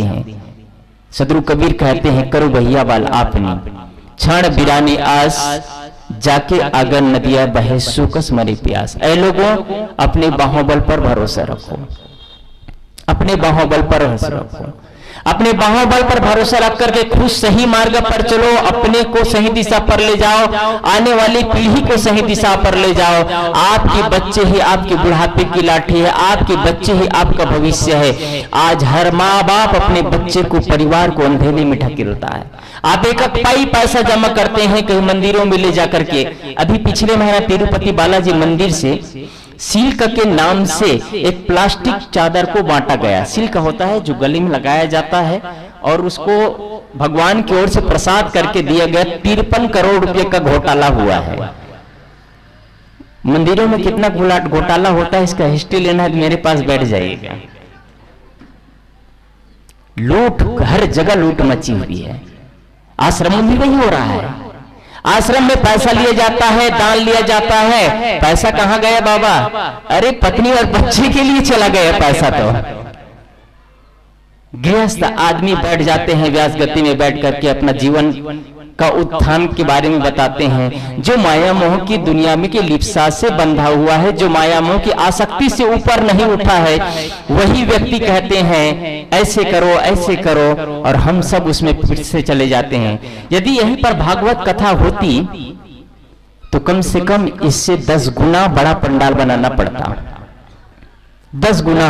हैं। सदगुरु कबीर कहते हैं, करो भैया बाल आपने क्षण बिरानी आस, जाके अगर नदिया बहे सूकस मरे प्यास। ऐ लोगों, अपने बाहुबल पर भरोसा रखो, अपने बाहुबल पर भरोसा रखो, अपने बाहुबल पर भरोसा रख करके खुद सही मार्ग पर चलो, अपने को सही दिशा पर ले जाओ, आने वाली पीढ़ी को सही दिशा पर ले जाओ। आपके बच्चे ही आपके बुढ़ापे की लाठी है, आपके बच्चे ही आपका भविष्य है। आज हर माँ बाप अपने बच्चे को, परिवार को अंधेरे में ढकेलता है। आप एक पैसा जमा करते हैं कहीं मंदिरों में ले जाकर के। अभी पिछले महीना तिरुपति बालाजी मंदिर से सिल्क के नाम से एक प्लास्टिक चादर को बांटा गया। सिल्क होता है जो गले में लगाया जाता है, और उसको भगवान की ओर से प्रसाद करके दिया गया। 53 करोड़ रुपए का घोटाला हुआ है। मंदिरों में कितना घोटाला होता है, इसका हिस्ट्री लेना है तो मेरे पास बैठ जाइएगा। लूट, हर जगह लूट मची हुई है। आश्रमों में वही हो रहा है। आश्रम में पैसा लिया जाता है, दान लिया जाता है। पैसा कहां गया बाबा? अरे पत्नी और बच्चे के लिए चला गया पैसा। तो गृहस्थ आदमी बैठ जाते हैं व्यास गति में बैठ करके अपना जीवन का उत्थान के बारे में बताते हैं। जो माया मोह की दुनिया में की लिप्सा से बंधा हुआ है, जो माया मोह की आसक्ति से ऊपर नहीं उठा है, वही व्यक्ति कहते हैं ऐसे करो ऐसे करो, और हम सब उसमें फिर से चले जाते हैं। यदि यहीं पर भागवत कथा होती तो कम से कम इससे 10 गुना बड़ा पंडाल बनाना पड़ता, 10 गुना।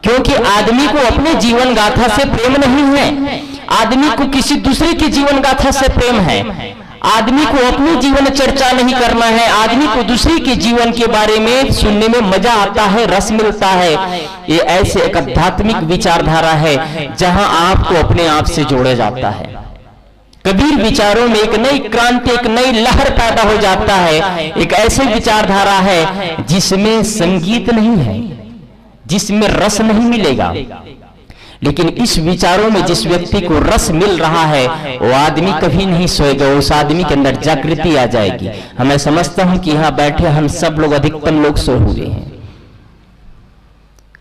क्योंकि आदमी को अपने जीवन गाथा से प्रेम नहीं है, आदमी को किसी दूसरे की जीवन गाथा से प्रेम है। आदमी को अपनी जीवन चर्चा नहीं करना है, आदमी को दूसरे के जीवन के बारे में सुनने में मजा आता है, रस मिलता है। ये ऐसे एक आध्यात्मिक विचारधारा है जहां आपको अपने आप से जोड़ा जाता है। कबीर विचारों में एक नई क्रांति, एक नई लहर पैदा हो जाता है। एक ऐसे विचारधारा है जिसमें संगीत नहीं है, जिसमें रस नहीं मिलेगा। लेकिन इस विचारों में जिस व्यक्ति को रस मिल रहा है, वो आदमी कभी नहीं सोएगा, उस आदमी के अंदर जागृति आ जाएगी। मैं समझता हूं कि यहां बैठे हम सब लोग, अधिकतम लोग सोए हुए हैं,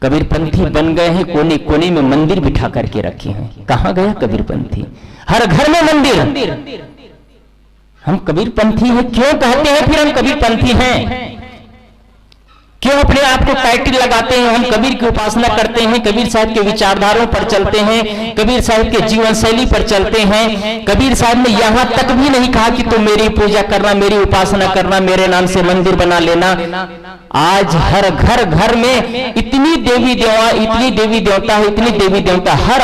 कबीरपंथी बन गए हैं। कोने कोने में मंदिर बिठा करके रखे हैं। कहां गया कबीरपंथी? हर घर में मंदिर। हम कबीरपंथी हैं क्यों कहते हैं? फिर हम कबीरपंथी हैं क्यों? अपने आप को टाइटल लगाते हैं। हम कबीर की उपासना करते हैं, कबीर साहब के विचारधारों पर चलते हैं, कबीर साहब के जीवन शैली पर चलते हैं। कबीर साहब ने यहां तक भी नहीं कहा कि तुम मेरी पूजा करना, मेरी उपासना करना, मेरे नाम से मंदिर बना लेना। आज हर घर में इतनी देवी देवता है, इतनी देवी देवता, हर